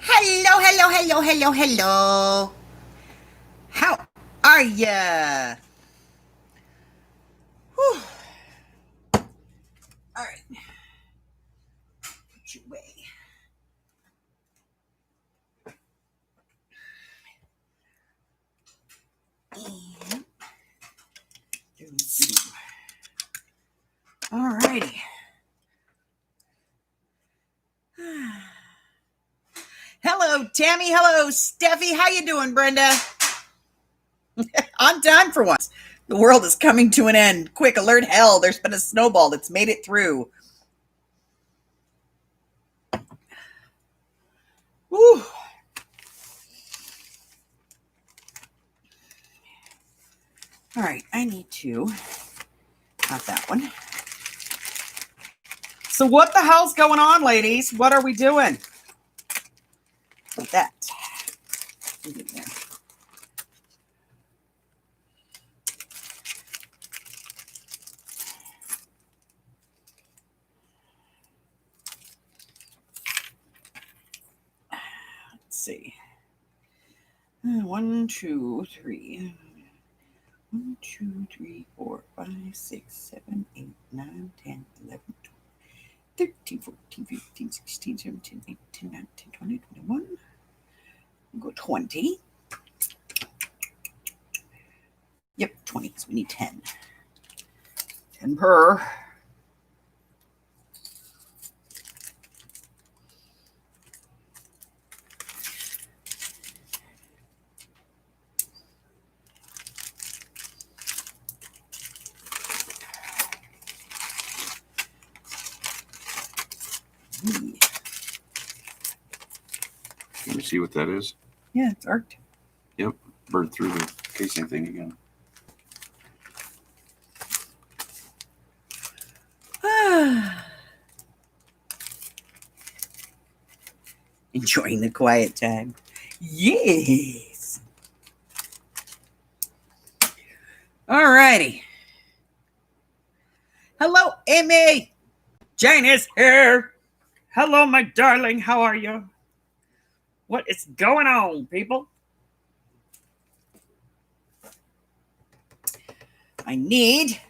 Hello, hello, hello, hello, hello. How are ya? Whew. All right, put you away. And all righty. Hello, Tammy. Hello, Steffi. How you doing, Brenda? On time for once. The world is coming to an end. Quick alert! Hell, there's been a snowball that's made it through. Woo. All right, I need to. Not that one. So what the hell's going on, ladies? What are we doing? Like that. Let's see. 1, 2, 3. 1, 2, 3, 4, 5, 6, 7, 8, 9, 10, 11, 12, 13, 14, 15, 16, 17, 18, 19, 20, 21. We'll go 20. Yep, 20, because we need 10. 10 per. Can you see what that is? Yeah, it's arced. Yep, burned through the casing thing again. Enjoying the quiet time. Yes. All righty. Hello, Amy. Jane is here. Hello, my darling. How are you? What is going on, people? I need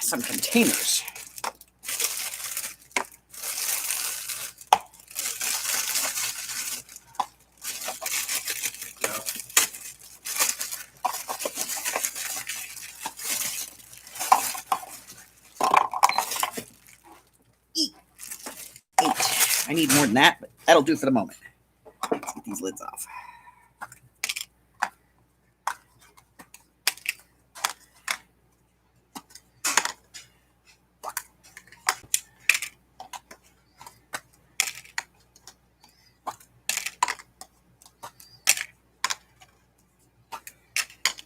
some containers. I need more than that, but that'll do for the moment. Let's get these lids off.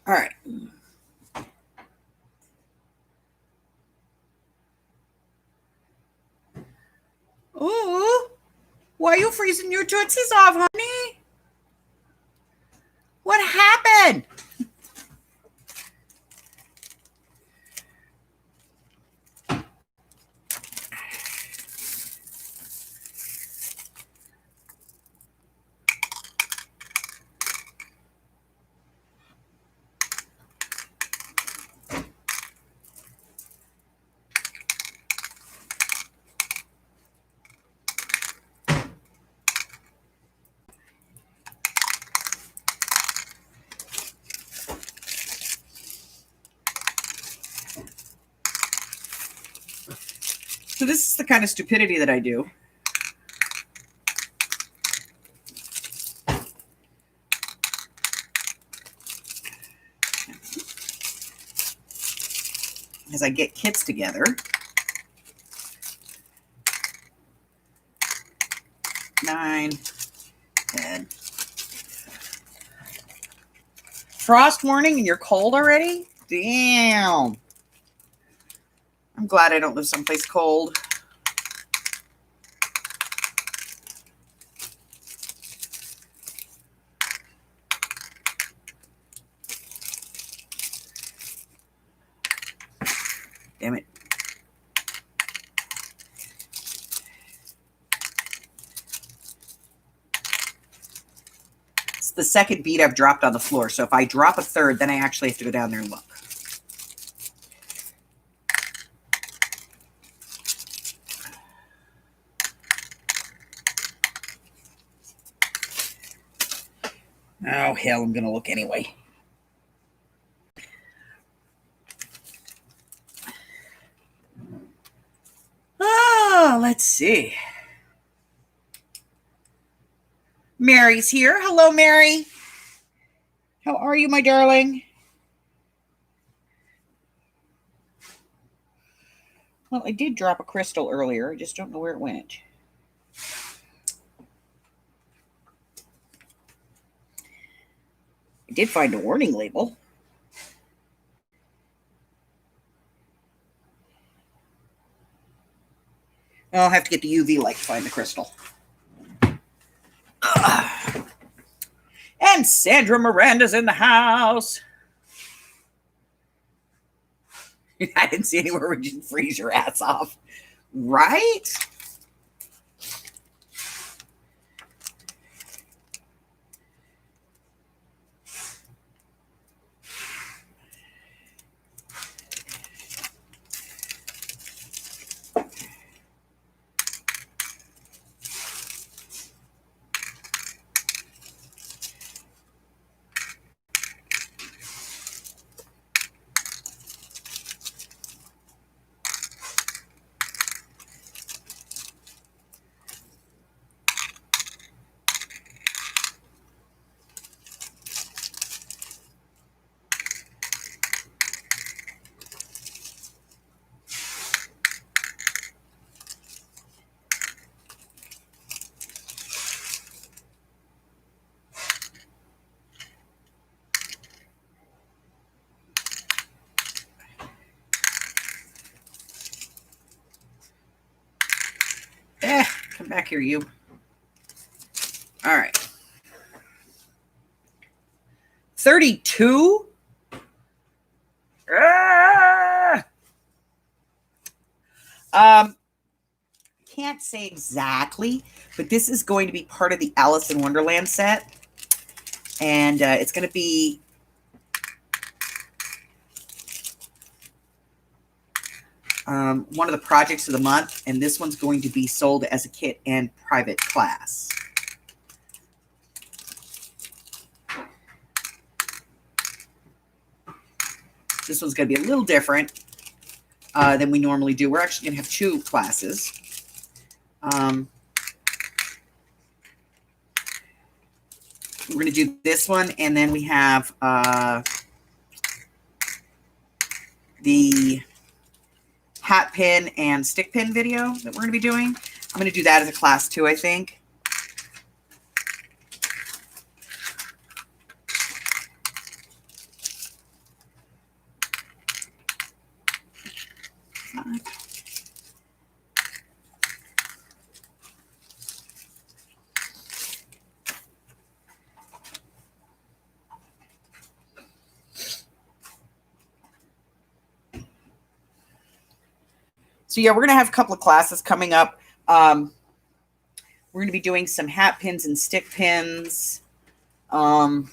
All right. Ooh, why are you freezing your tootsies off, honey? What happened? So this is the kind of stupidity that I do. As I get kits together. 9, 10. Frost warning and you're cold already? Damn. I'm glad I don't live someplace cold. Damn it. the second bead I've dropped on the floor. So if I drop a third, then I actually have to go down there and look. Oh, hell, I'm going to look anyway. Oh, let's see. Mary's here. Hello, Mary. How are you, my darling? Well, I did drop a crystal earlier. I just don't know where it went. I did find a warning label. I'll have to get the UV light to find the crystal. Ugh. And Sandra Miranda's in the house. I didn't see anywhere where you can freeze your ass off. Right? Come back here, you. All right. 32? Can't say exactly, but this is going to be part of the Alice in Wonderland set. And it's going to be one of the projects of the month. And this one's going to be sold as a kit and private class. This one's going to be a little different than we normally do. We're actually going to have 2 classes. We're going to do this one, and then we have the hat pin and stick pin video that we're going to be doing. I'm going to do that as a class too, I think. So yeah, we're going to have a couple of classes coming up. We're going to be doing some hat pins and stick pins. So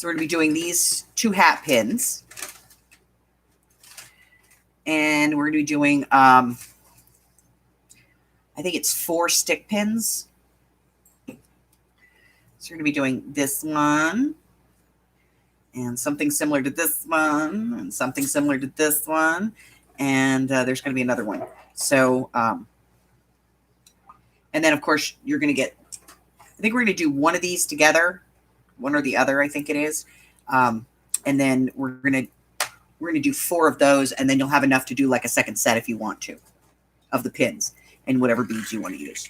we're going to be doing these 2 hat pins. And we're going to be doing, I think it's 4 stick pins. So we're going to be doing this one. And something similar to this one, and something similar to this one, and there's going to be another one. So, and then of course you're going to get, I think we're going to do one of these together, one or the other, I think it is, and then we're going to do 4 of those, and then you'll have enough to do like a second set if you want to, of the pins and whatever beads you want to use.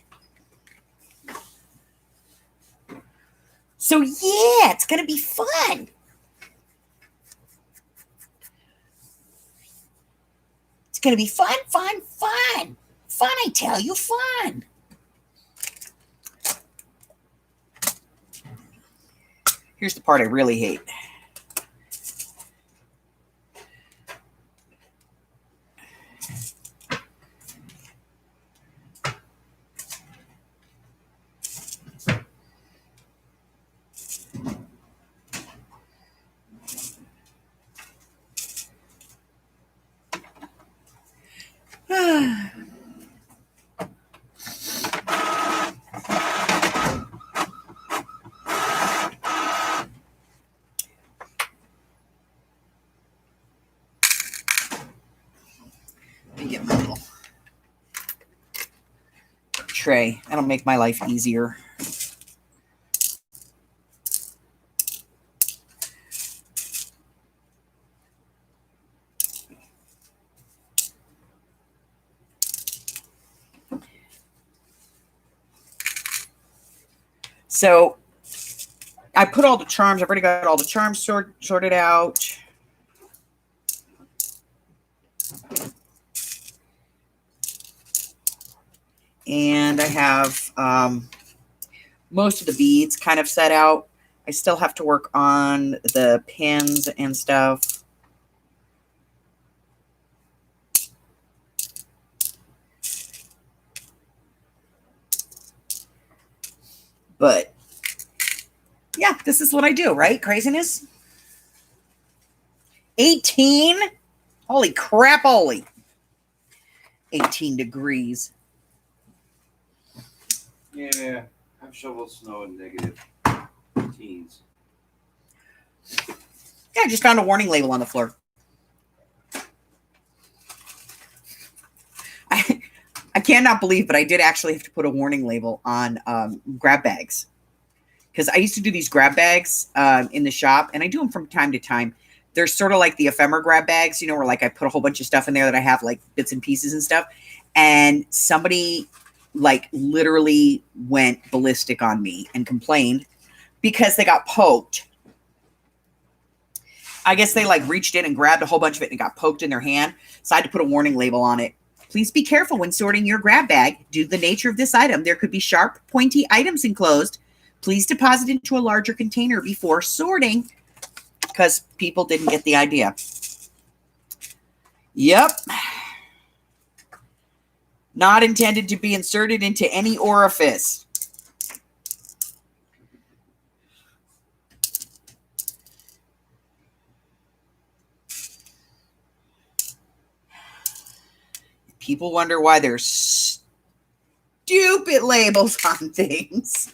So yeah, it's going to be fun. Going to be fun, fun, fun. Fun, I tell you, fun. Here's the part I really hate. tray. That'll make my life easier. So I put all the charms. I've already got all the charms sorted out. And I have most of the beads kind of set out. I still have to work on the pins and stuff. But yeah, this is what I do, right? Craziness. 18? Holy crap, holy. 18 degrees. Yeah, I've shoveled snow in negative teens. Yeah, I just found a warning label on the floor. I cannot believe, but I did actually have to put a warning label on grab bags. Because I used to do these grab bags in the shop, and I do them from time to time. They're sort of like the ephemera grab bags, you know, where like I put a whole bunch of stuff in there that I have like bits and pieces and stuff. And somebody like literally went ballistic on me and complained because they got poked. I guess they like reached in and grabbed a whole bunch of it and got poked in their hand. So I had to put a warning label on it. Please be careful when sorting your grab bag. Due to the nature of this item, there could be sharp, pointy items enclosed. Please deposit into a larger container before sorting, because people didn't get the idea. Yep. Not intended to be inserted into any orifice. People wonder why there's stupid labels on things.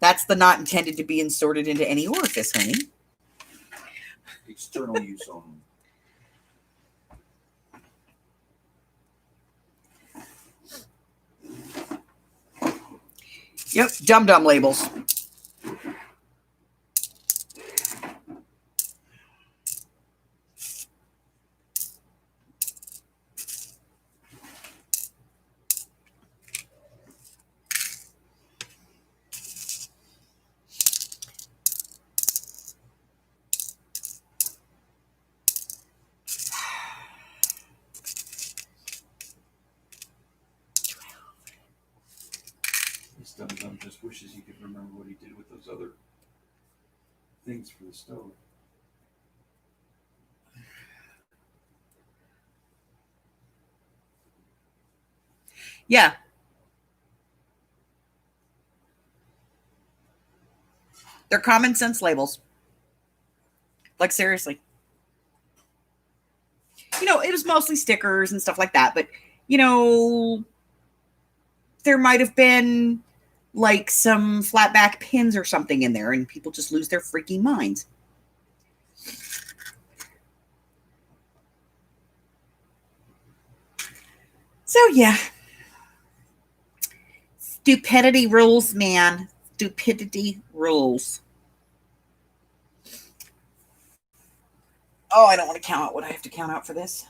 That's the not intended to be inserted into any orifice, honey. External use only. Yep, dum-dum labels. This dum-dum just wishes he could remember what he did with those other things for the stove. Yeah. They're common sense labels. Like, seriously. You know, it was mostly stickers and stuff like that, but, you know, there might have been like some flat back pins or something in there, and people just lose their freaking minds. So, yeah. Stupidity rules, man. Stupidity rules. Oh, I don't want to count out what I have to count out for this.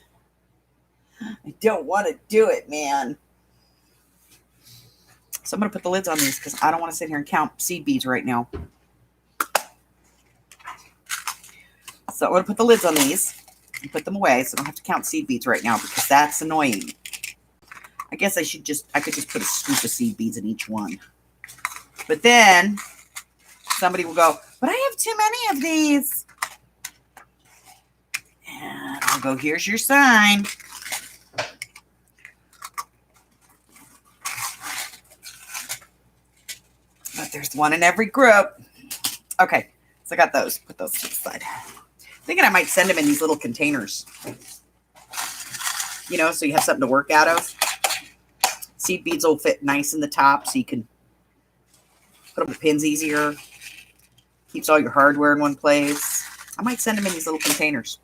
I don't want to do it, man. So I'm going to put the lids on these because I don't want to sit here and count seed beads right now. So I'm going to put the lids on these and put them away so I don't have to count seed beads right now because that's annoying. I guess I could just put a scoop of seed beads in each one. But then somebody will go, but I have too many of these. And I'll go, here's your sign. But there's one in every group. Okay, so I got those. Put those to the side. Thinking I might send them in these little containers. You know, so you have something to work out of. Seed beads will fit nice in the top so you can put them the pins easier. Keeps all your hardware in one place. I might send them in these little containers.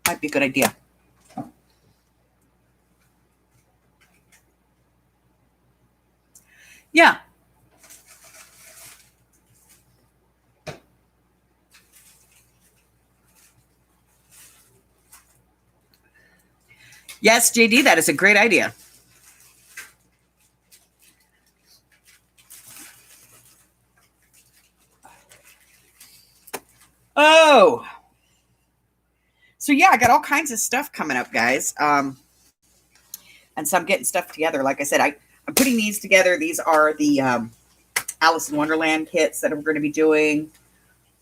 Might be a good idea. Yeah. Yes, JD, that is a great idea. Oh. So yeah, I got all kinds of stuff coming up, guys. And so I'm getting stuff together. Like I said, I'm putting these together. These are the Alice in Wonderland kits that I'm going to be doing.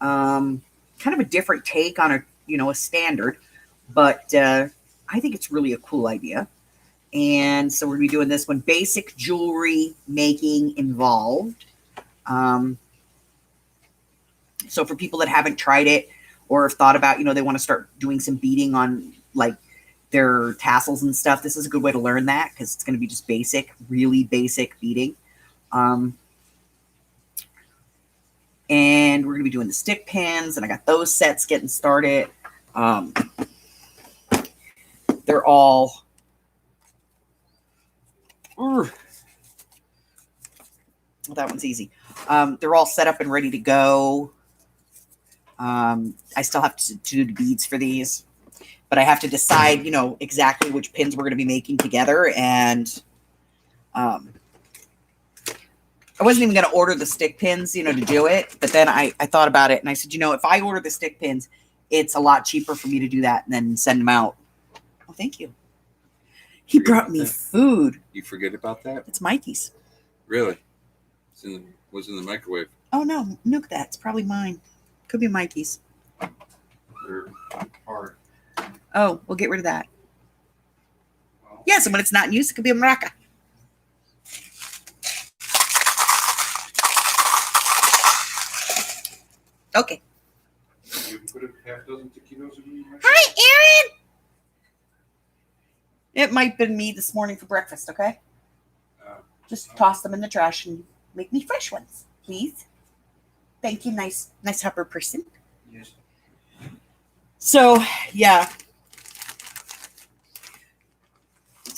Kind of a different take on a standard, but I think it's really a cool idea. And so we're going to be doing this one, basic jewelry making involved. So for people that haven't tried it or have thought about, they want to start doing some beading on like their tassels and stuff, this is a good way to learn that because it's going to be just basic, really basic beading. And we're going to be doing the stick pins, and I got those sets getting started. They're all... Well, that one's easy. They're all set up and ready to go. I still have to do the beads for these, but I have to decide, exactly which pins we're going to be making together. And I wasn't even going to order the stick pins, to do it. But then I thought about it, and I said, if I order the stick pins, it's a lot cheaper for me to do that and then send them out. Oh, thank you. He brought me food. You forget about that? It's Mikey's. Really? Was in the microwave. Oh, no. Nuke that. It's probably mine. Could be Mikey's. They're hard. Oh, we'll get rid of that. Well, yes, and when it's not in use, it could be a maraca. Okay. You put a half dozen taquitos in your microwave? Hi, Aaron! It might have been me this morning for breakfast, okay? Just toss them in the trash and make me fresh ones, please. Thank you, nice helper person. Yes. So, yeah.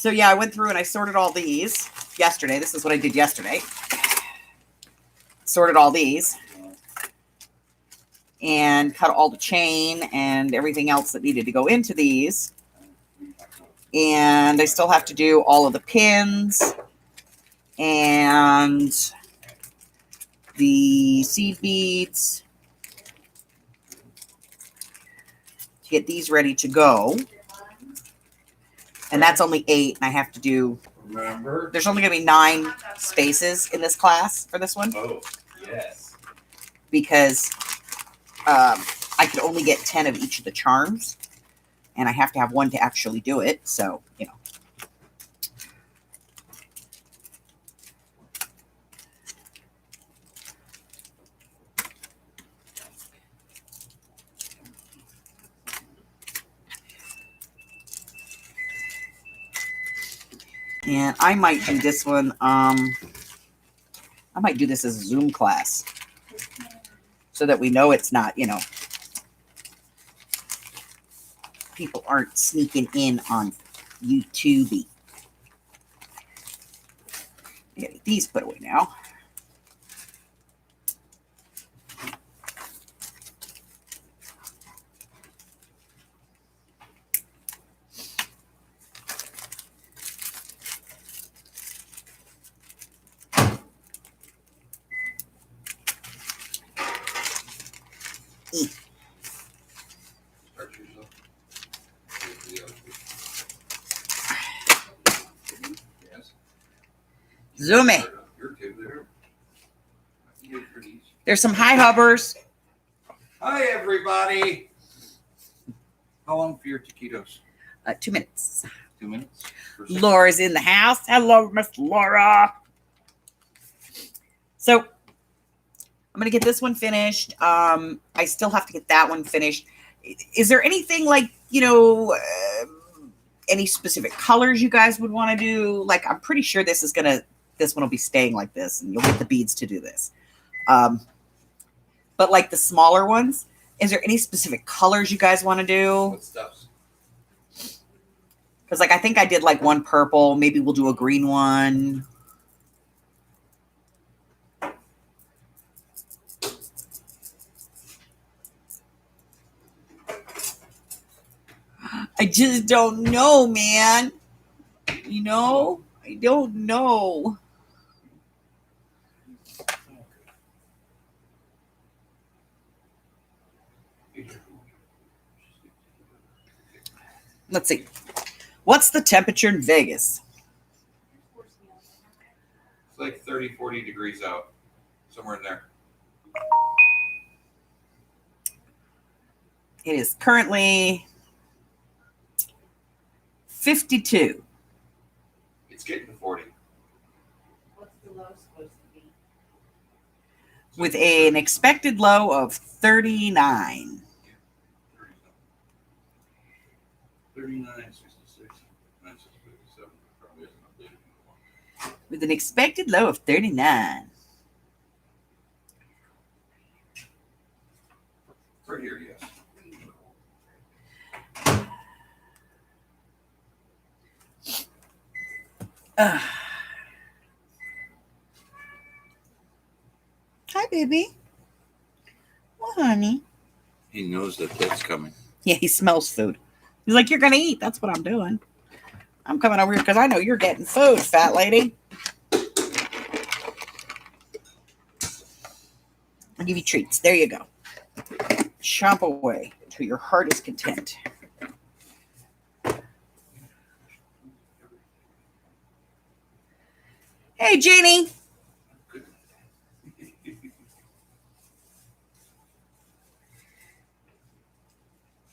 I went through and I sorted all these yesterday. This is what I did yesterday. Sorted all these. And cut all the chain and everything else that needed to go into these. And I still have to do all of the pins and the seed beads to get these ready to go. And that's only 8, and I have to do... Remember? There's only going to be 9 spaces in this class for this one. Oh, yes. Because I could only get 10 of each of the charms, and I have to have one to actually do it, so, And I might do this one, I might do this as a Zoom class so that we know it's not, people aren't sneaking in on YouTube. Get these put away now. Zoom it. There's some hi hubbers. Hi, everybody. How long for your taquitos? 2 minutes. 2 minutes? Laura's in the house. Hello, Miss Laura. So I'm going to get this one finished. I still have to get that one finished. Is there anything like, any specific colors you guys would want to do? Like, I'm pretty sure this one will be staying like this, and you'll get the beads to do this. but like the smaller ones. Is there any specific colors you guys want to do? What stuffs? Because like I think I did like one purple. Maybe we'll do a green one. I just don't know, man. You know, I don't know. Let's see. What's the temperature in Vegas? It's like 30, 40 degrees out, somewhere in there. It is currently 52 It's getting to 40. What's the low supposed to be? with an expected low of 39. 39, 66, 57. Probably isn't updated anymore. With an expected low of 39. Right here, yes. Hi, baby. Well, honey. He knows that that's coming. Yeah, he smells food. He's like, you're going to eat. That's what I'm doing. I'm coming over here because I know you're getting food, fat lady. I'll give you treats. There you go. Chomp away till your heart is content. Hey, Jeannie.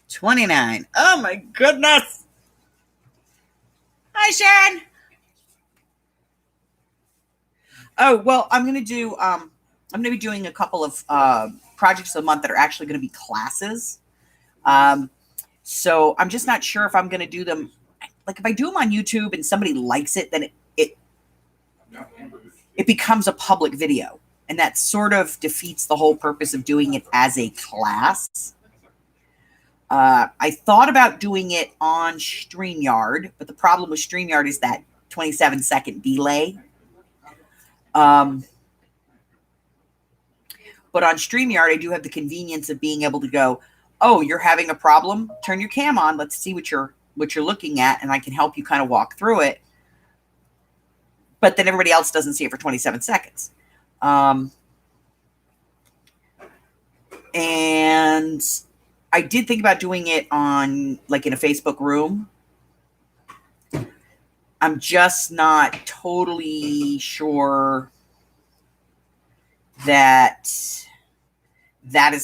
$29. Oh my goodness. Hi, Sharon. Oh, well, I'm going to be doing a couple of projects a month that are actually going to be classes. So I'm just not sure if I'm going to do them. Like if I do them on YouTube and somebody likes it, then it becomes a public video. And that sort of defeats the whole purpose of doing it as a class. I thought about doing it on StreamYard, but the problem with StreamYard is that 27-second delay. But on StreamYard, I do have the convenience of being able to go, oh, you're having a problem? Turn your cam on. Let's see what you're looking at, and I can help you kind of walk through it. But then everybody else doesn't see it for 27 seconds. And I did think about doing it on, like, in a Facebook room. I'm just not totally sure that is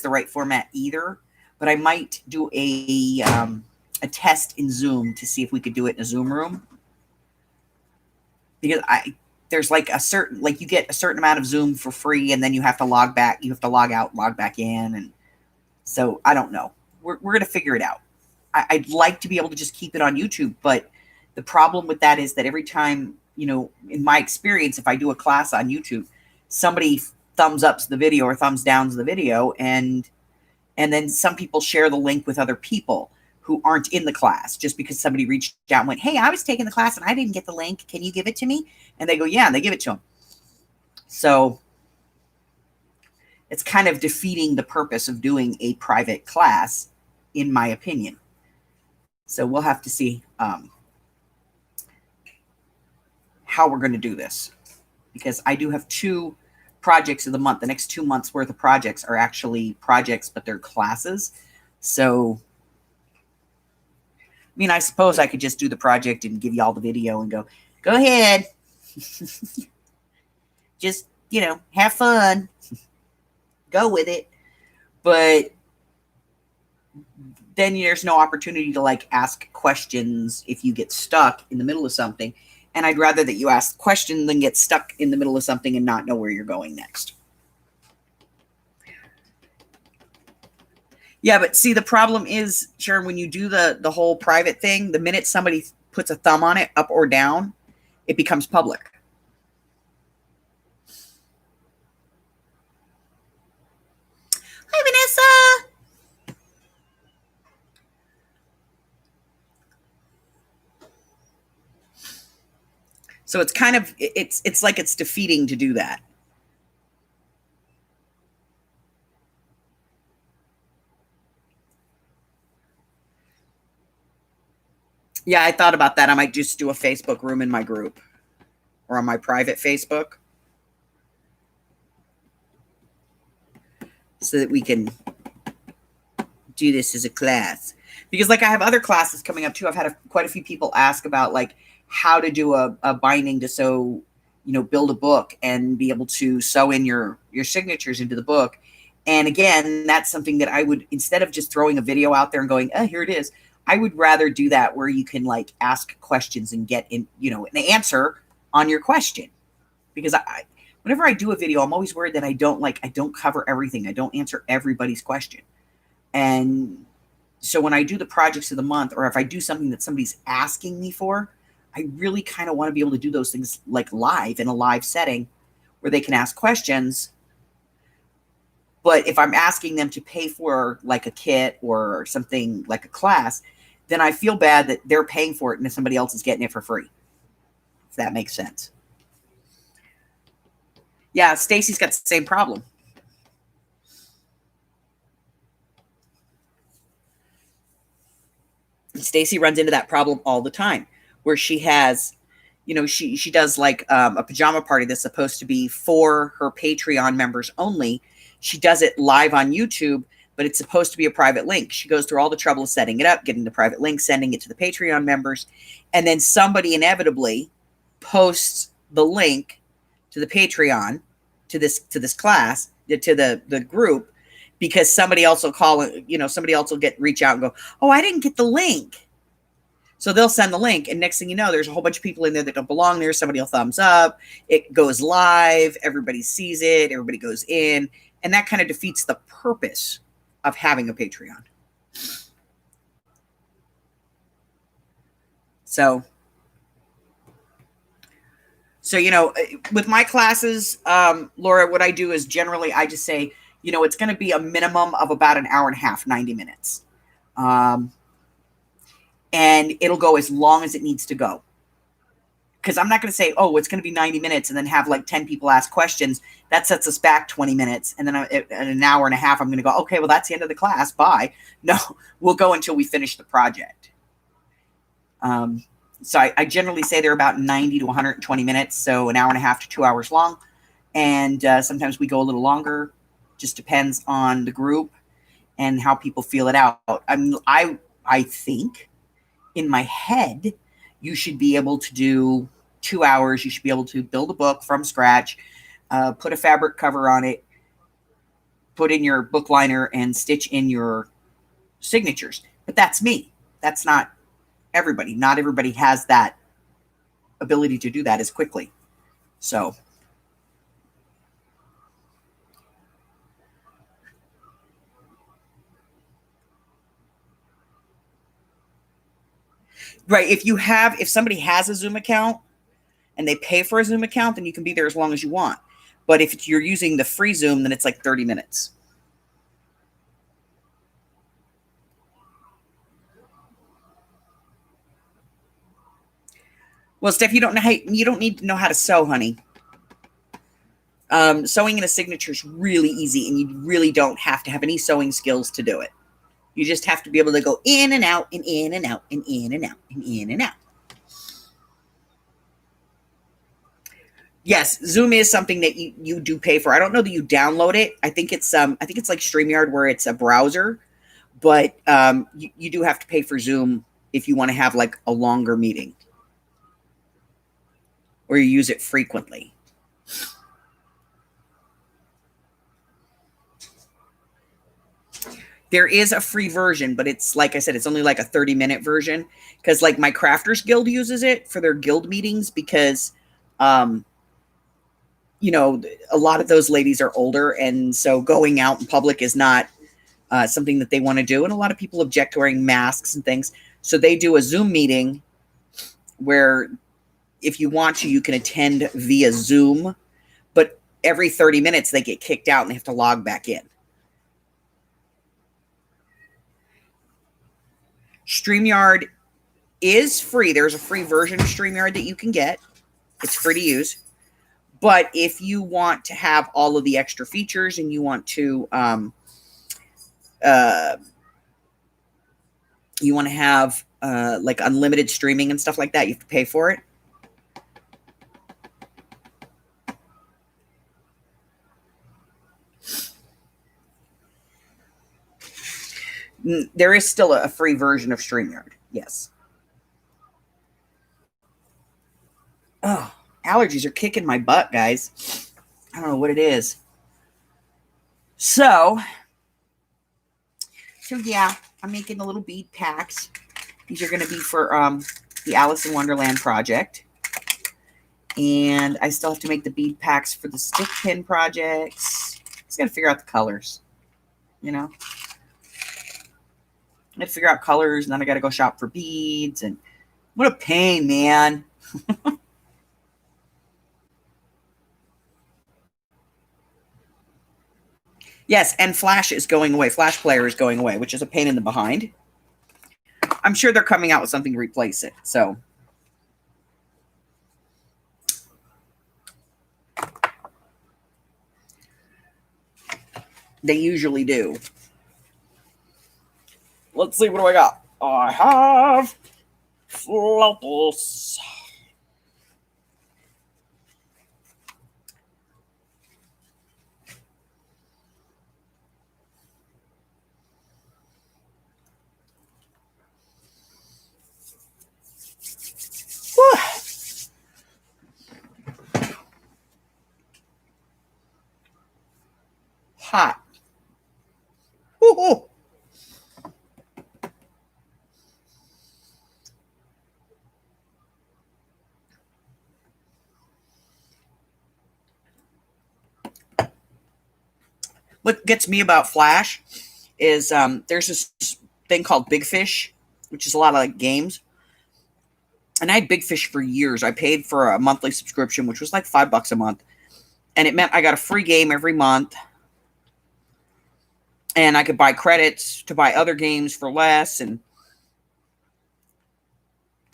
the right format either. But I might do a test in Zoom to see if we could do it in a Zoom room. Because there's like you get a certain amount of Zoom for free, and then you have to log back. You have to log out, log back in, and so I don't know. We're going to figure it out. I'd like to be able to just keep it on YouTube, but the problem with that is that every time, in my experience, if I do a class on YouTube, somebody thumbs ups the video or thumbs downs the video, and then some people share the link with other people who aren't in the class just because somebody reached out and went, hey, I was taking the class and I didn't get the link. Can you give it to me? And they go, yeah, and they give it to them. So it's kind of defeating the purpose of doing a private class, in my opinion. So we'll have to see how we're going to do this, because I do have 2 projects of the month. The next 2 months worth of projects are actually projects, but they're classes. So, I mean, I suppose I could just do the project and give you all the video and go ahead. Just, have fun. Go with it. But then there's no opportunity to like ask questions if you get stuck in the middle of something. And I'd rather that you ask the question than get stuck in the middle of something and not know where you're going next. Yeah, but see, the problem is, Sharon, when you do the whole private thing, the minute somebody puts a thumb on it, up or down, it becomes public. So it's kind of, it's like it's defeating to do that. Yeah, I thought about that. I might just do a Facebook room in my group or on my private Facebook so that we can do this as a class. Because like I have other classes coming up too. I've had quite a few people ask about like how to do a binding to sew, build a book and be able to sew in your signatures into the book. And again, that's something that I would, instead of just throwing a video out there and going, oh, here it is, I would rather do that where you can like ask questions and get in, an answer on your question. Because whenever I do a video, I'm always worried that I don't cover everything. I don't answer everybody's question. And so when I do the projects of the month, or if I do something that somebody's asking me for, I really kind of want to be able to do those things like live in a live setting where they can ask questions. But if I'm asking them to pay for like a kit or something like a class, then I feel bad that they're paying for it and somebody else is getting it for free. If that makes sense. Yeah, Stacy's got the same problem. Stacy runs into that problem all the time where she has, she does like a pajama party that's supposed to be for her Patreon members only. She does it live on YouTube, but it's supposed to be a private link. She goes through all the trouble of setting it up, getting the private link, sending it to the Patreon members. And then somebody inevitably posts the link to the Patreon, to this class, to the group, because somebody else will call, somebody else will reach out and go, oh, I didn't get the link. So they'll send the link, and next thing you know, there's a whole bunch of people in there that don't belong there. Somebody will thumbs up. It goes live. Everybody sees it. Everybody goes in. And that kind of defeats the purpose of having a Patreon. So with my classes, Laura, what I do is generally I just say, it's going to be a minimum of about an hour and a half, 90 minutes. And it'll go as long as it needs to go. Because I'm not going to say, oh, it's going to be 90 minutes and then have like 10 people ask questions. That sets us back 20 minutes. And then in an hour and a half, I'm going to go, okay, well, that's the end of the class. Bye. No, we'll go until we finish the project. So I generally say they're about 90 to 120 minutes. So an hour and a half to 2 hours long. And sometimes we go a little longer. Just depends on the group and how people feel it out. I think in my head, you should be able to do 2 hours. You should be able to build a book from scratch, put a fabric cover on it, put in your book liner, and stitch in your signatures. But that's me. That's not everybody. Not everybody has that ability to do that as quickly. So right, if somebody has a Zoom account and they pay for a Zoom account, then you can be there as long as you want. But if you're using the free Zoom, then it's like 30 minutes. Well, Steph, you don't need to know how to sew, honey. Sewing in a signature is really easy, and you really don't have to have any sewing skills to do it. You just have to be able to go in and out and in and out and in and out and in and out. Yes, Zoom is something that you do pay for. I don't know that you download it. I think it's like StreamYard where it's a browser, but you do have to pay for Zoom if you want to have like a longer meeting or you use it frequently. There is a free version, but it's like I said, it's only like a 30-minute version because like my Crafters Guild uses it for their guild meetings because a lot of those ladies are older, and so going out in public is not something that they want to do. And a lot of people object to wearing masks and things. So they do a Zoom meeting where if you want to, you can attend via Zoom, but every 30 minutes they get kicked out and they have to log back in. StreamYard is free. There's a free version of StreamYard that you can get. It's free to use. But if you want to have all of the extra features and you want to have like unlimited streaming and stuff like that, you have to pay for it. There is still a free version of StreamYard. Yes. Oh, allergies are kicking my butt, guys. I don't know what it is. So yeah, I'm making the little bead packs. These are going to be for the Alice in Wonderland project. And I still have to make the bead packs for the stick pin projects. Just got to figure out the colors, you know. I have to figure out colors, and then I got to go shop for beads. And what a pain, man. Yes, and Flash is going away. Flash Player is going away, which is a pain in the behind. I'm sure they're coming out with something to replace it. So they usually do. Let's see, what do I got? I have Flopbles. Hot. Woo-hoo. What gets me about Flash is there's this thing called Big Fish, which is a lot of like games. And I had Big Fish for years. I paid for a monthly subscription, which was like $5 a month. And it meant I got a free game every month. And I could buy credits to buy other games for less. And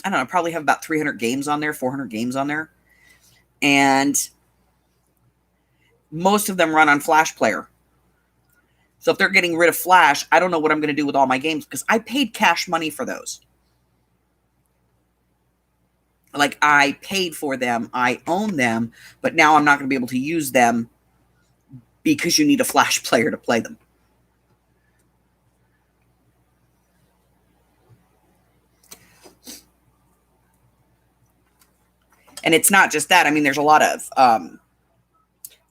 I don't know, I probably have about 300 games on there, 400 games on there. And most of them run on Flash Player. So if they're getting rid of Flash, I don't know what I'm going to do with all my games because I paid cash money for those. Like, I paid for them, I own them, but now I'm not going to be able to use them because you need a Flash Player to play them. And it's not just that. I mean, there's a lot of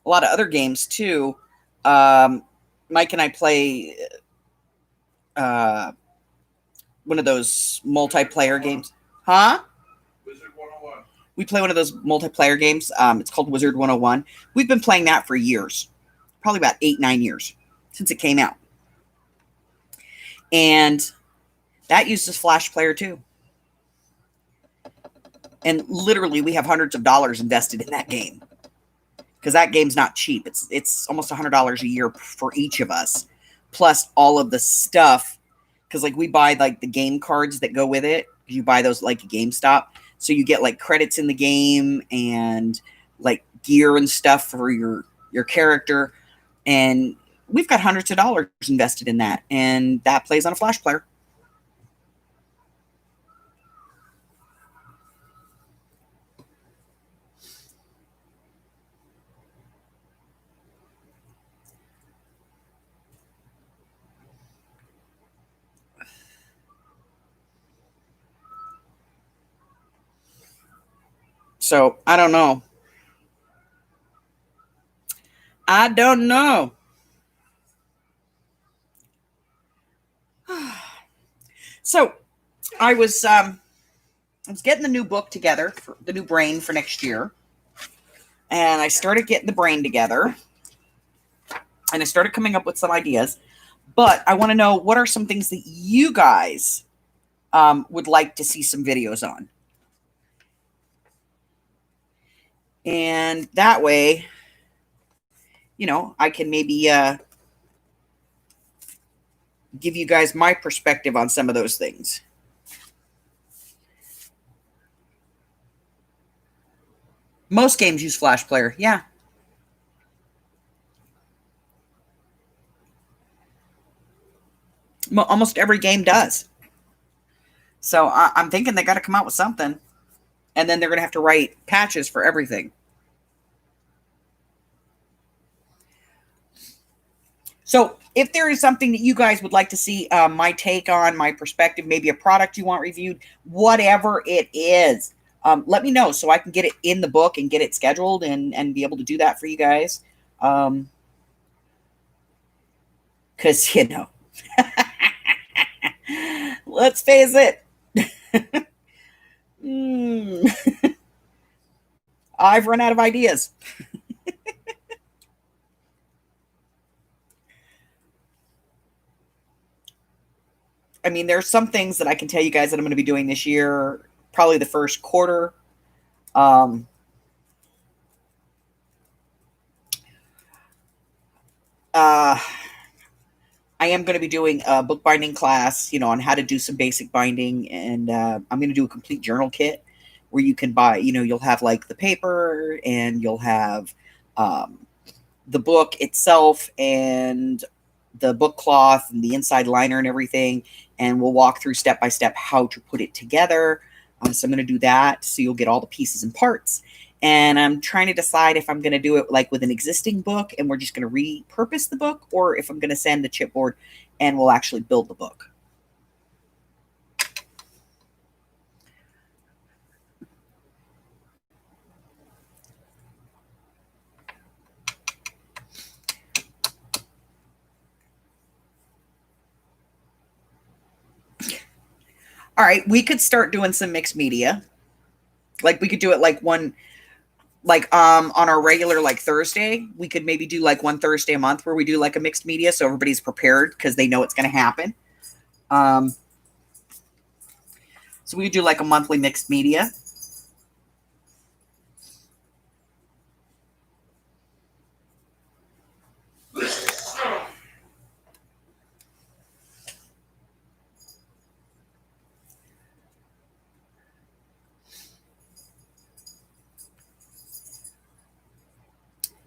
other games too. Mike and I play one of those multiplayer games. Huh? Wizard 101. We play one of those multiplayer games. It's called Wizard 101. We've been playing that for years. Probably about 8-9 years since it came out. And that uses Flash Player too. And literally, we have hundreds of dollars invested in that game. Because that game's not cheap. It's almost $100 a year for each of us. Plus all of the stuff. Because like we buy like the game cards that go with it. You buy those like GameStop. So you get like credits in the game and like gear and stuff for your character. And we've got hundreds of dollars invested in that. And that plays on a Flash Player. So I don't know. I don't know. So I was getting the new book together, for the new brain for next year. And I started getting the brain together. And I started coming up with some ideas. But I want to know, what are some things that you guys would like to see some videos on? And that way, you know, I can maybe give you guys my perspective on some of those things. Most games use Flash Player. Yeah. Almost every game does. So I'm thinking they got to come out with something. And then they're going to have to write patches for everything. So if there is something that you guys would like to see my take on, my perspective, maybe a product you want reviewed, whatever it is, let me know so I can get it in the book and get it scheduled and be able to do that for you guys. Because, let's face it. I've run out of ideas. I mean, there's some things that I can tell you guys that I'm going to be doing this year, probably the first quarter. Um, uh, I am going to be doing a bookbinding class, on how to do some basic binding. And I'm going to do a complete journal kit where you can buy, you'll have like the paper and you'll have the book itself and the book cloth and the inside liner and everything. And we'll walk through step by step how to put it together. So I'm going to do that. So you'll get all the pieces and parts. And I'm trying to decide if I'm going to do it like with an existing book and we're just going to repurpose the book, or if I'm going to send the chipboard and we'll actually build the book. All right, we could start doing some mixed media. Like we could do it like on our regular like Thursday, we could maybe do like one Thursday a month where we do like a mixed media so everybody's prepared because they know it's going to happen. So we could do like a monthly mixed media.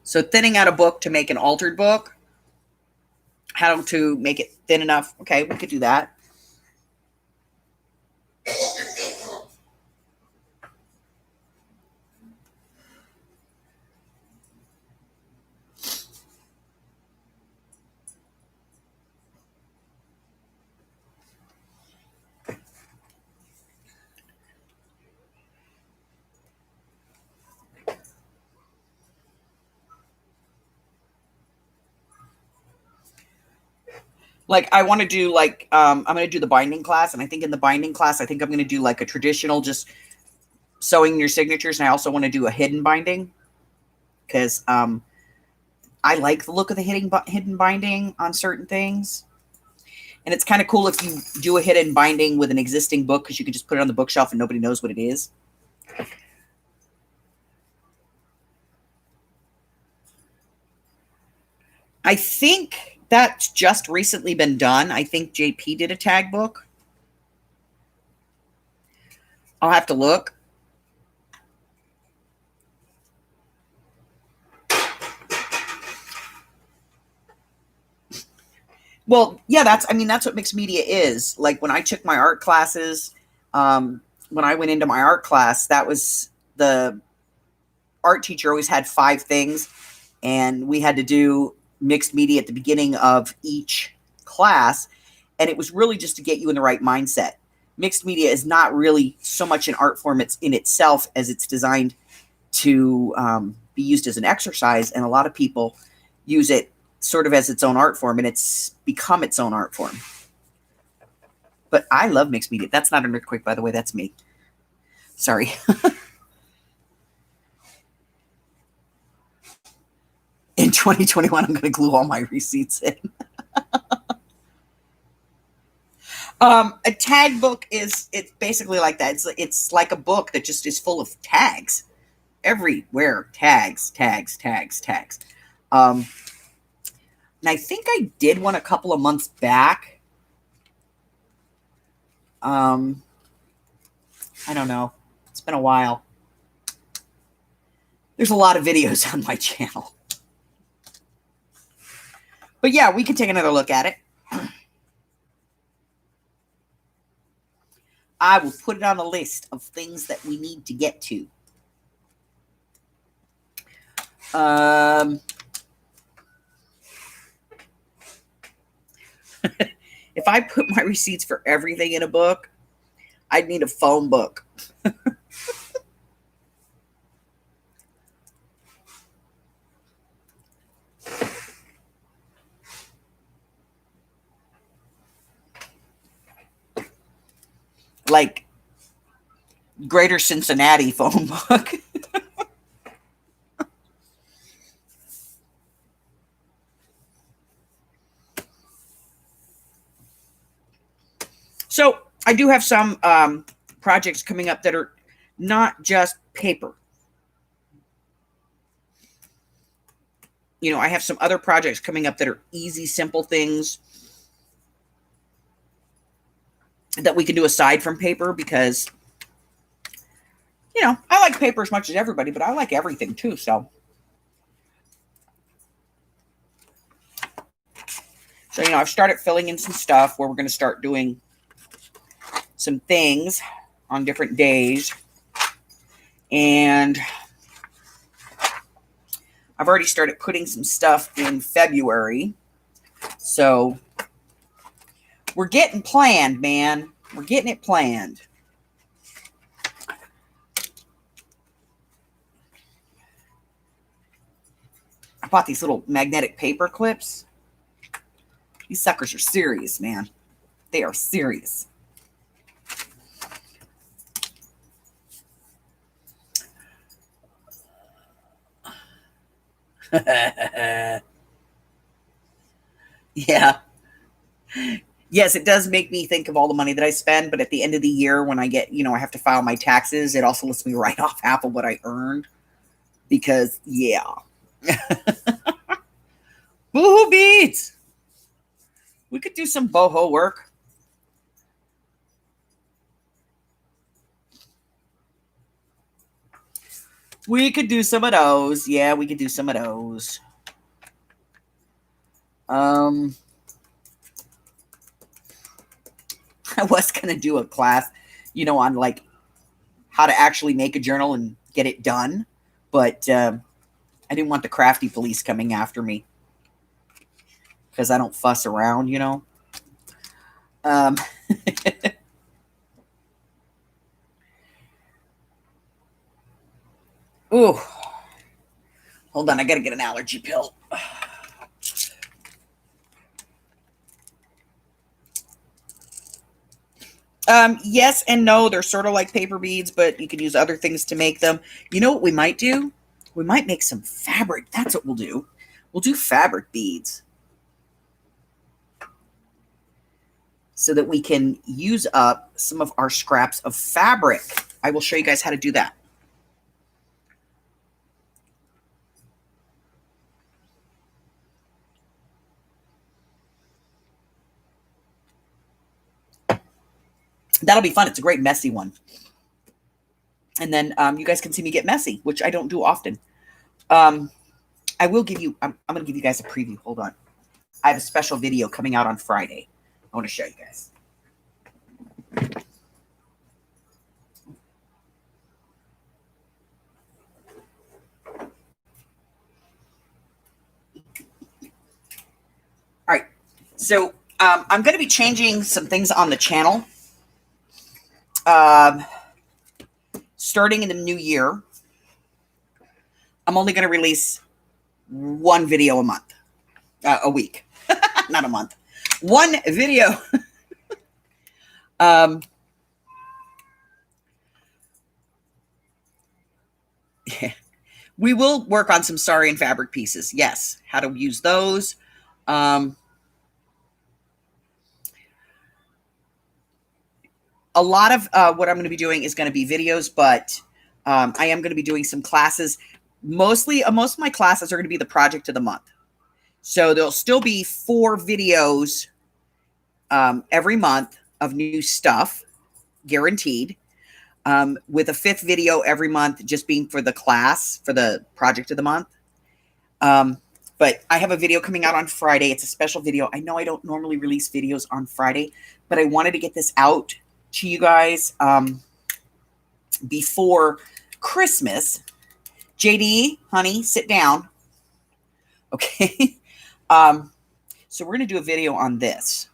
So thinning out a book to make an altered book, how to make it thin enough. Okay, we could do that. Like I want to do like I'm going to do the binding class, and I think in the binding class I think I'm going to do like a traditional just sewing your signatures, and I also want to do a hidden binding because I like the look of the hidden binding on certain things. And it's kind of cool if you do a hidden binding with an existing book because you can just put it on the bookshelf and nobody knows what it is. I think that's just recently been done. I think JP did a tag book. I'll have to look. Well, yeah, that's what mixed media is. Like when I took my art classes, when I went into my art class, that was the art teacher always had 5 things, and we had to do mixed media at the beginning of each class. And it was really just to get you in the right mindset. Mixed media is not really so much an art form in itself as it's designed to be used as an exercise. And a lot of people use it sort of as its own art form, and it's become its own art form. But I love mixed media. That's not an earthquake, by the way. That's me. Sorry. In 2021, I'm going to glue all my receipts in. A tag book it's basically like that. It's like a book that just is full of tags everywhere. Tags. And I think I did one a couple of months back. I don't know. It's been a while. There's a lot of videos on my channel. But yeah, we can take another look at it. I will put it on the list of things that we need to get to. If I put my receipts for everything in a book, I'd need a phone book. Like Greater Cincinnati phone book. So I do have some projects coming up that are not just paper. You know, I have some other projects coming up that are easy, simple things that we can do aside from paper because, you know, I like paper as much as everybody, but I like everything too. So, you know, I've started filling in some stuff where we're going to start doing some things on different days. And I've already started putting some stuff in February. So we're getting planned, man. We're getting it planned. I bought these little magnetic paper clips. These suckers are serious, man. They are serious. Yeah. Yes, it does make me think of all the money that I spend, but at the end of the year when I get, you know, I have to file my taxes, it also lets me write off half of what I earned because, yeah. Boohoo beads. We could do some boho work. We could do some of those. Yeah, we could do some of those. I was going to do a class, you know, on like how to actually make a journal and get it done. But I didn't want the crafty police coming after me because I don't fuss around, you know. Ooh. Hold on, I got to get an allergy pill. Yes and no. They're sort of like paper beads, but you can use other things to make them. You know what we might do? We might make some fabric. That's what we'll do. We'll do fabric beads so that we can use up some of our scraps of fabric. I will show you guys how to do that. That'll be fun. It's a great messy one. And then you guys can see me get messy, which I don't do often. I will give you, I'm going to give you guys a preview. Hold on. I have a special video coming out on Friday. I want to show you guys. All right. So I'm going to be changing some things on the channel. Starting in the new year, I'm only going to release one video a month, a week, not a month. One video. Yeah. We will work on some sari and fabric pieces. Yes. How to use those. A lot of what I'm going to be doing is going to be videos, but I am going to be doing some classes. Most of my classes are going to be the project of the month. So there'll still be 4 videos every month of new stuff, guaranteed. with a 5th video every month, just being for the class, for the project of the month. But I have a video coming out on Friday. It's a special video. I know I don't normally release videos on Friday, but I wanted to get this out to you guys before Christmas. JD, honey, sit down. Okay. So we're going to do a video on this.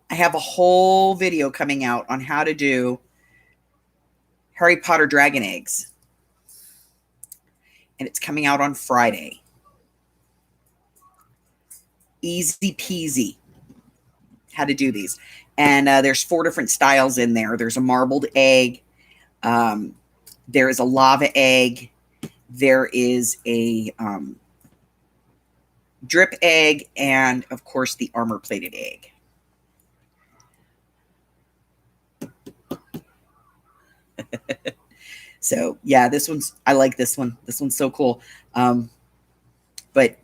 I have a whole video coming out on how to do Harry Potter dragon eggs. And it's coming out on Friday. Easy peasy how to do these. And there's 4 different styles in there. There's a marbled egg. There is a lava egg. There is a drip egg. And, of course, the armor-plated egg. So, yeah, this one's, I like this one. This one's so cool. But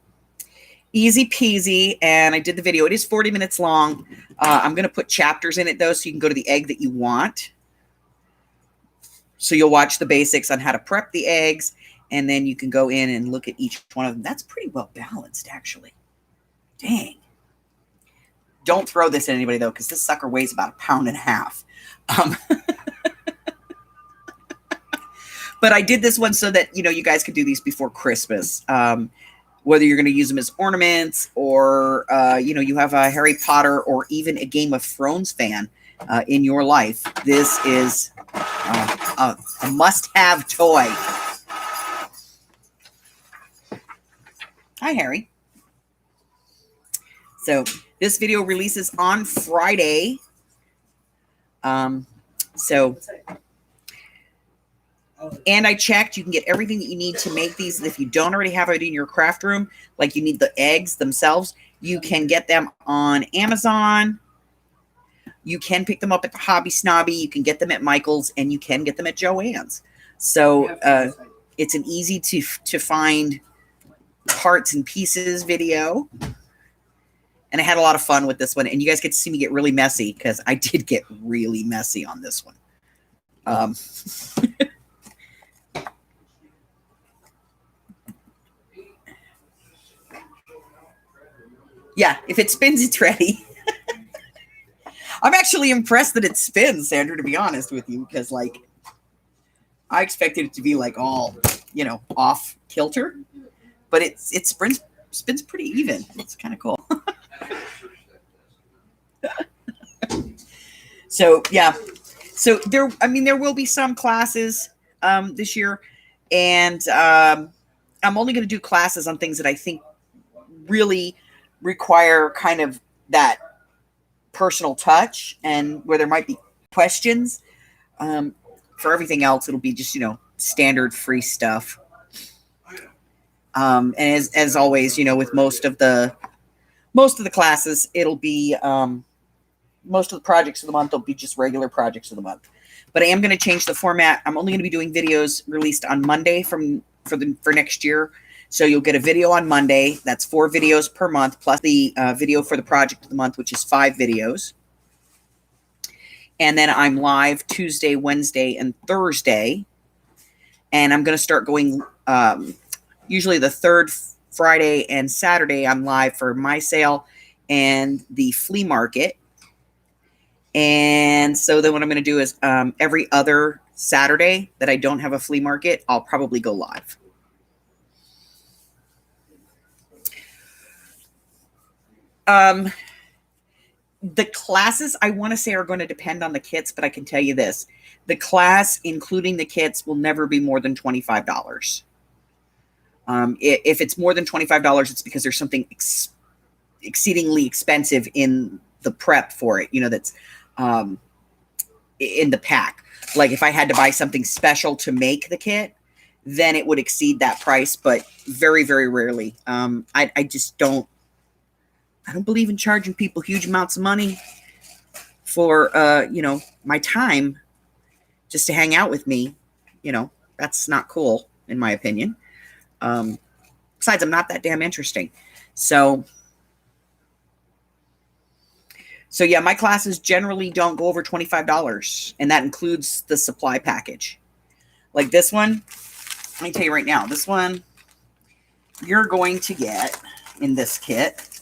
easy peasy. And I did the video. It is 40 minutes long. I'm going to put chapters in it, though, so you can go to the egg that you want. So you'll watch the basics on how to prep the eggs, and then you can go in and look at each one of them. That's pretty well balanced, actually. Dang. Don't throw this at anybody, though, because this sucker weighs about 1.5 pounds. But I did this one so that, you know, you guys could do these before Christmas. Whether you're going to use them as ornaments or, you know, you have a Harry Potter or even a Game of Thrones fan in your life. This is a must-have toy. Hi, Harry. So this video releases on Friday. And I checked, you can get everything that you need to make these. If you don't already have it in your craft room, like you need the eggs themselves, you can get them on Amazon. You can pick them up at the Hobby Snobby. You can get them at Michael's, and you can get them at Joann's. So it's an easy to find parts and pieces video. And I had a lot of fun with this one. And you guys get to see me get really messy, because I did get really messy on this one. Yeah, if it spins, it's ready. I'm actually impressed that it spins, Sandra, to be honest with you, because, like, I expected it to be, like, all, you know, off kilter. But it spins pretty even. It's kind of cool. So, yeah. So, there will be some classes this year. And I'm only going to do classes on things that I think really require kind of that personal touch, and where there might be questions. For everything else, it'll be just, you know, standard free stuff. And as always, you know, with most of the classes, it'll be most of the projects of the month will be just regular projects of the month. But I am going to change the format. I'm only going to be doing videos released on Monday for next year. So you'll get a video on Monday. That's 4 videos per month, plus the video for the project of the month, which is 5 videos. And then I'm live Tuesday, Wednesday, and Thursday. And I'm going to start going usually the 3rd Friday and Saturday. I'm live for my sale and the flea market. And so then what I'm going to do is every other Saturday that I don't have a flea market, I'll probably go live. The classes, I want to say, are going to depend on the kits, but I can tell you this. The class, including the kits, will never be more than $25. If it's more than $25, it's because there's something exceedingly expensive in the prep for it, you know, that's in the pack. Like if I had to buy something special to make the kit, then it would exceed that price, but very, very rarely. I just don't believe in charging people huge amounts of money for, you know, my time just to hang out with me. You know, that's not cool, in my opinion. Besides, I'm not that damn interesting. So, So yeah, my classes generally don't go over $25, and that includes the supply package. Like this one, let me tell you right now, this one you're going to get in this kit.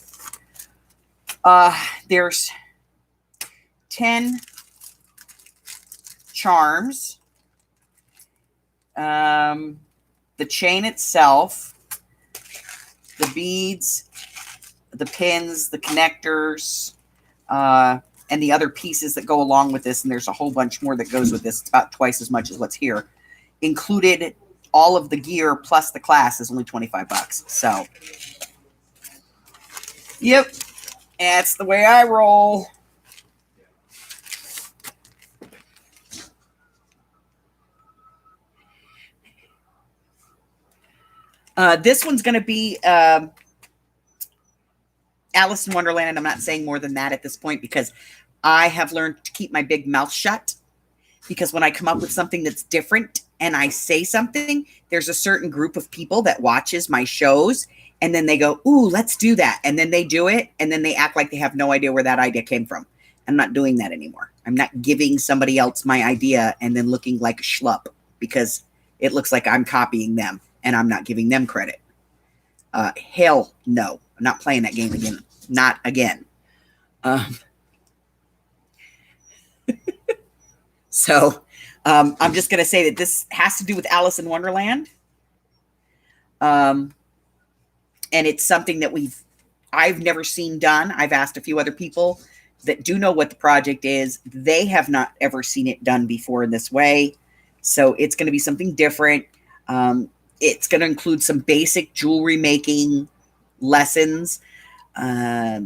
There's 10 charms. The chain itself, the beads, the pins, the connectors, and the other pieces that go along with this. And there's a whole bunch more that goes with this. It's about twice as much as what's here. Included all of the gear plus the class is only $25. So, yep, that's the way I roll. This one's going to be Alice in Wonderland, and I'm not saying more than that at this point because I have learned to keep my big mouth shut, because when I come up with something that's different and I say something, there's a certain group of people that watches my shows, and then they go, ooh, let's do that. And then they do it, and then they act like they have no idea where that idea came from. I'm not doing that anymore. I'm not giving somebody else my idea and then looking like a schlup because it looks like I'm copying them and I'm not giving them credit. Hell no. I'm not playing that game again. Not again. So I'm just going to say that this has to do with Alice in Wonderland. And it's something that I've never seen done. I've asked a few other people that do know what the project is. They have not ever seen it done before in this way. So it's going to be something different. It's going to include some basic jewelry making lessons. I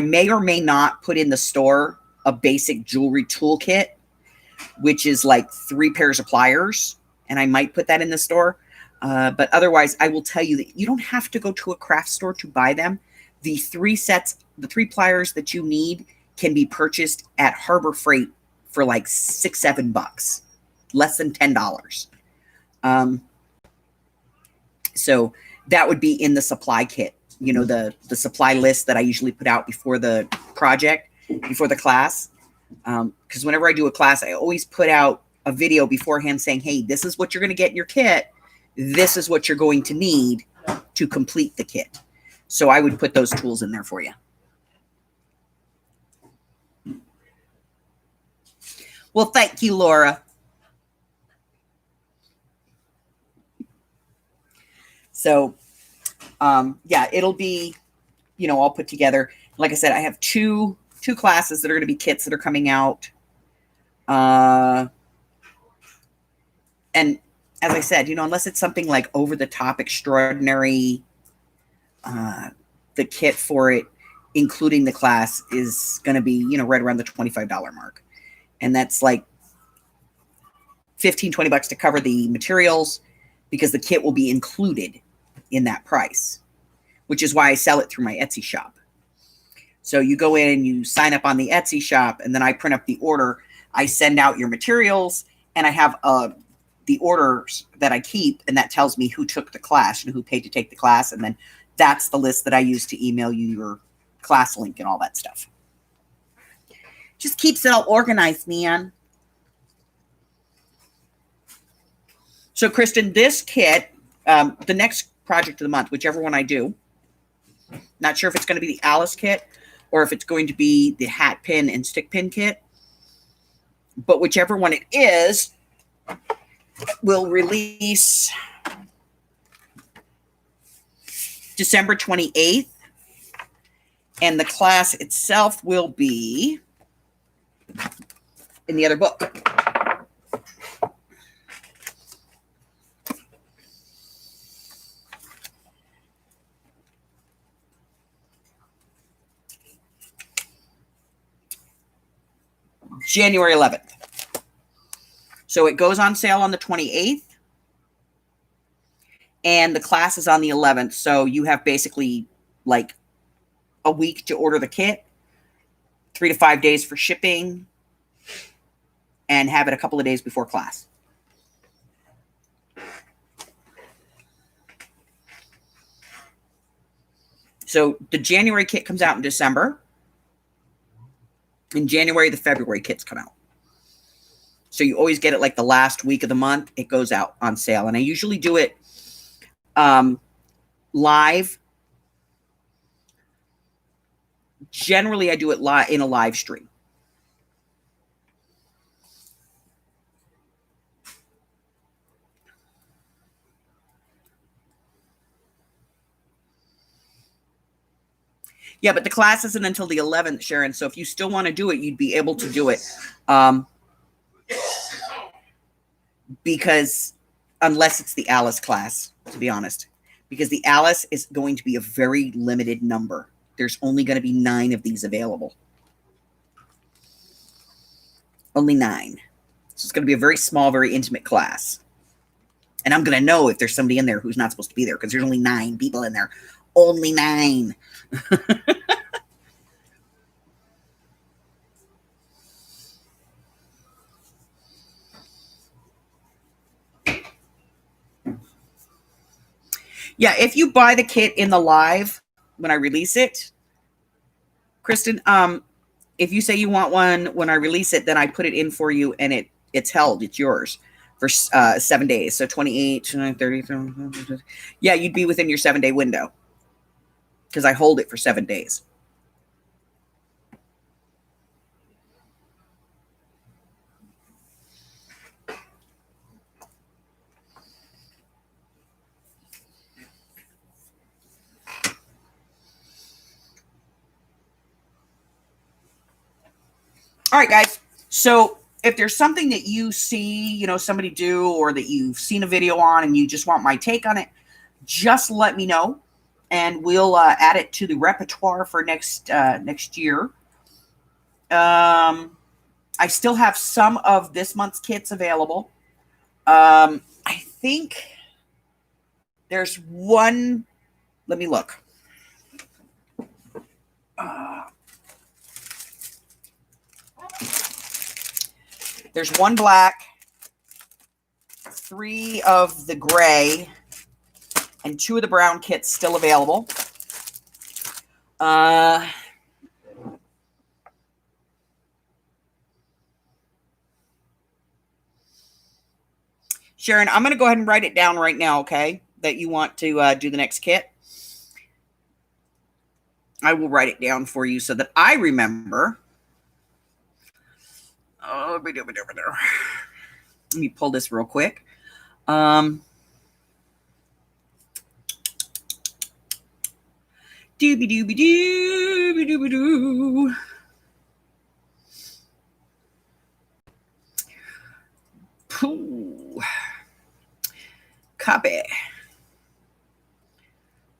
may or may not put in the store a basic jewelry toolkit, which is like 3 pairs of pliers. And I might put that in the store. But otherwise, I will tell you that you don't have to go to a craft store to buy them. The 3 pliers that you need can be purchased at Harbor Freight for like $6-7, less than $10. So that would be in the supply kit, you know, the supply list that I usually put out before the project, before the class. Because whenever I do a class, I always put out a video beforehand saying, hey, this is what you're going to get in your kit. This is what you're going to need to complete the kit. So I would put those tools in there for you. Well, thank you, Laura. So, yeah, it'll be, you know, all put together. Like I said, I have two classes that are going to be kits that are coming out. And as I said, you know, unless it's something like over the top extraordinary, the kit for it, including the class, is going to be, you know, right around the $25 mark. And that's like $15-20 to cover the materials, because the kit will be included in that price, which is why I sell it through my Etsy shop. So you go in, you sign up on the Etsy shop, and then I print up the order. I send out your materials, and I have the orders that I keep, and that tells me who took the class and who paid to take the class. And then that's the list that I use to email you your class link and all that stuff. Just keeps it all organized, man. So, Kristen, this kit, the next project of the month, whichever one I do, not sure if it's going to be the Alice kit or if it's going to be the hat pin and stick pin kit, but whichever one it is, will release December 28th, and the class itself will be in the other book. January 11th. So it goes on sale on the 28th, and the class is on the 11th. So you have basically like a week to order the kit, 3 to 5 days for shipping, and have it a couple of days before class. So the January kit comes out in December. In January, the February kits come out. So you always get it like the last week of the month. It goes out on sale. And I usually do it live. Generally, I do it live in a live stream. Yeah, but the class isn't until the 11th, Sharon. So if you still want to do it, you'd be able to do it. Because unless it's the Alice class, to be honest, because the Alice is going to be a very limited number. There's only going to be 9 of these available. Only 9. So it's going to be a very small, very intimate class. And I'm going to know if there's somebody in there who's not supposed to be there because there's only 9 people in there. Only 9. Yeah, if you buy the kit in the live when I release it, Kristen, if you say you want one when I release it, then I put it in for you and it's held. It's yours for 7 days. So 28, 30. Yeah, you'd be within your 7-day window because I hold it for 7 days. All right, guys. So if there's something that you see, somebody do, or that you've seen a video on and you just want my take on it, just let me know and we'll add it to the repertoire for next year. I still have some of this month's kits available. I think there's one. Let me look. There's 1 black, 3 of the gray, and 2 of the brown kits still available. Sharon, I'm going to go ahead and write it down right now, okay, that you want to do the next kit. I will write it down for you so that I remember. Oh, let me pull this real quick. Dooby dooby dooby dooby doo. Pooh. Copy.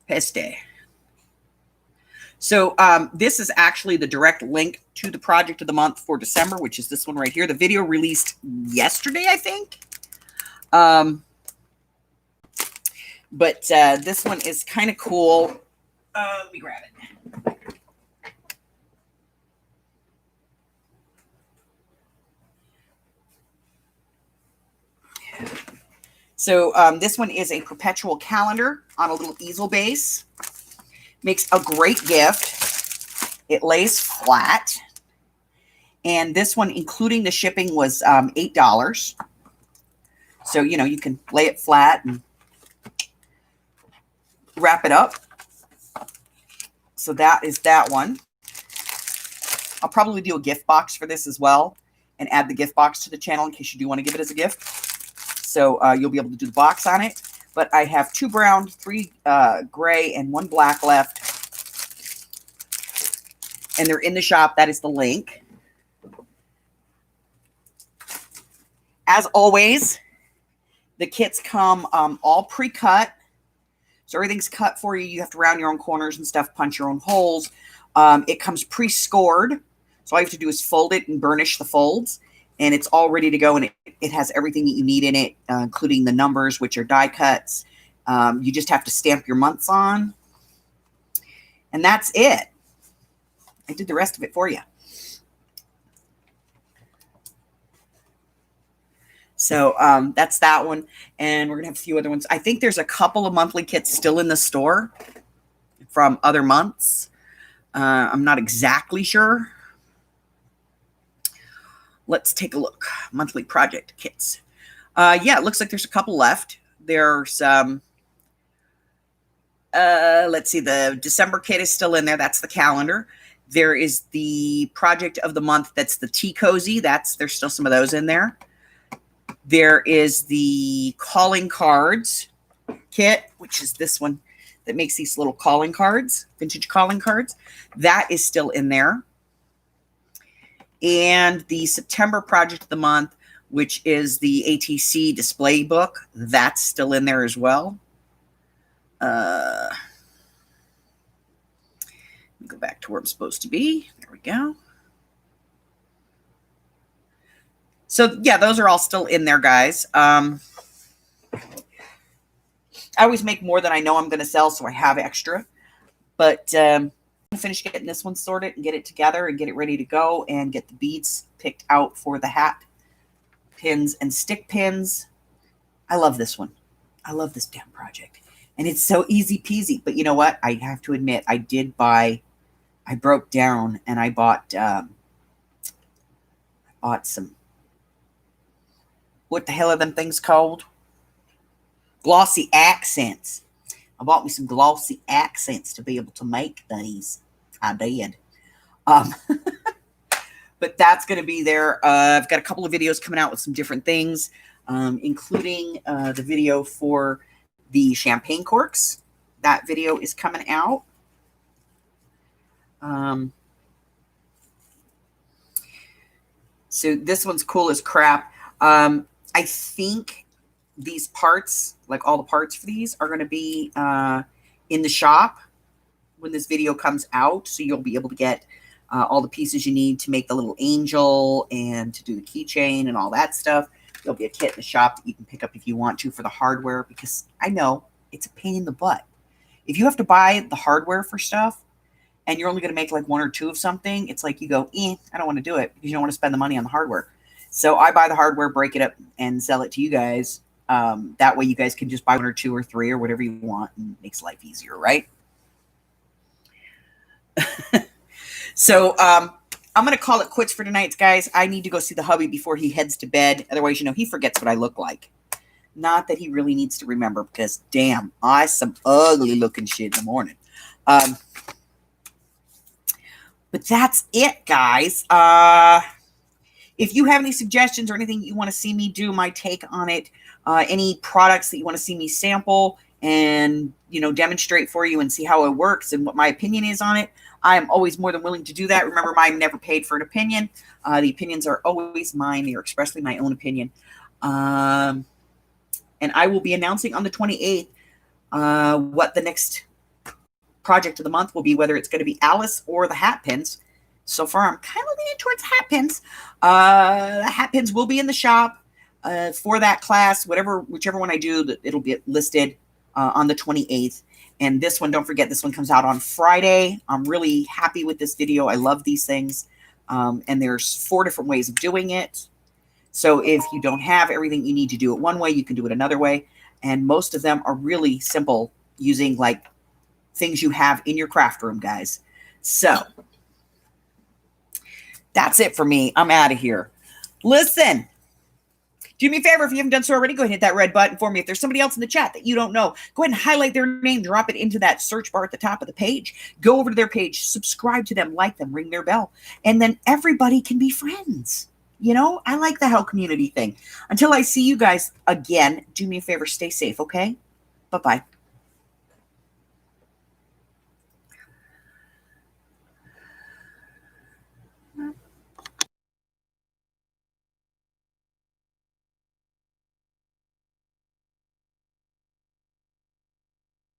Peste. So this is actually the direct link to the project of the month for December, which is this one right here. The video released yesterday, I think. But this one is kind of cool. Let me grab it. So this one is a perpetual calendar on a little easel base. Makes a great gift. It lays flat. And this one, including the shipping, was $8. So, you can lay it flat and wrap it up. So that is that one. I'll probably do a gift box for this as well and add the gift box to the channel in case you do want to give it as a gift. So you'll be able to do the box on it. But I have 2 brown, 3 gray, and 1 black left. And they're in the shop. That is the link. As always, the kits come all pre-cut. So everything's cut for you. You have to round your own corners and stuff, punch your own holes. It comes pre-scored. So all you have to do is fold it and burnish the folds. And it's all ready to go. And it has everything that you need in it, including the numbers, which are die cuts. You just have to stamp your months on. And that's it. I did the rest of it for you. So that's that one. And we're going to have a few other ones. I think there's a couple of monthly kits still in the store from other months. I'm not exactly sure. Let's take a look. Monthly project kits. Yeah, it looks like there's a couple left. There's let's see, the December kit is still in there. That's the calendar. There is the project of the month. That's the tea cozy. There's still some of those in there. There is the calling cards kit, which is this one that makes these little calling cards, vintage calling cards. That is still in there. And the September project of the month, which is the ATC display book, that's still in there as well. Let me go back to where I'm supposed to be. There we go. So yeah, those are all still in there, guys. I always make more than I know I'm going to sell, so I have extra. But I'm going to finish getting this one sorted and get it together and get it ready to go and get the beads picked out for the hat pins and stick pins. I love this one. I love this damn project. And it's so easy peasy. But you know what? I have to admit, I broke down and I bought some, what the hell are them things called? Glossy accents. I bought me some glossy accents to be able to make these. I did. But that's going to be there. I've got a couple of videos coming out with some different things, including the video for the champagne corks. That video is coming out. So this one's cool as crap. I think these parts, like all the parts for these, are going to be in the shop when this video comes out. So you'll be able to get all the pieces you need to make the little angel and to do the keychain and all that stuff. There'll be a kit in the shop that you can pick up if you want to for the hardware, because I know it's a pain in the butt. If you have to buy the hardware for stuff and you're only going to make like one or two of something, it's like you go, I don't want to do it because you don't want to spend the money on the hardware. So I buy the hardware, break it up, and sell it to you guys. That way you guys can just buy one or two or three or whatever you want, and it makes life easier, right? So I'm going to call it quits for tonight, guys. I need to go see the hubby before he heads to bed. Otherwise, he forgets what I look like. Not that he really needs to remember, because damn, I some ugly looking shit in the morning. But that's it, guys. If you have any suggestions or anything you want to see me do, my take on it, any products that you want to see me sample and, demonstrate for you and see how it works and what my opinion is on it, I am always more than willing to do that. Remember, I'm never paid for an opinion. The opinions are always mine. They are expressly my own opinion. And I will be announcing on the 28th what the next project of the month will be, whether it's going to be Alice or the hat pins. So far, I'm kind of leaning towards hat pins. The hat pins will be in the shop for that class. Whichever one I do, it'll be listed on the 28th. And this one, don't forget, this one comes out on Friday. I'm really happy with this video. I love these things. And there's 4 different ways of doing it. So if you don't have everything you need to do it one way, you can do it another way. And most of them are really simple, using like things you have in your craft room, guys. So that's it for me. I'm out of here. Listen, do me a favor, if you haven't done so already, go ahead and hit that red button for me. If there's somebody else in the chat that you don't know, go ahead and highlight their name, drop it into that search bar at the top of the page. Go over to their page, subscribe to them, like them, ring their bell, and then everybody can be friends. I like the whole community thing. Until I see you guys again, do me a favor, stay safe, okay? Bye-bye.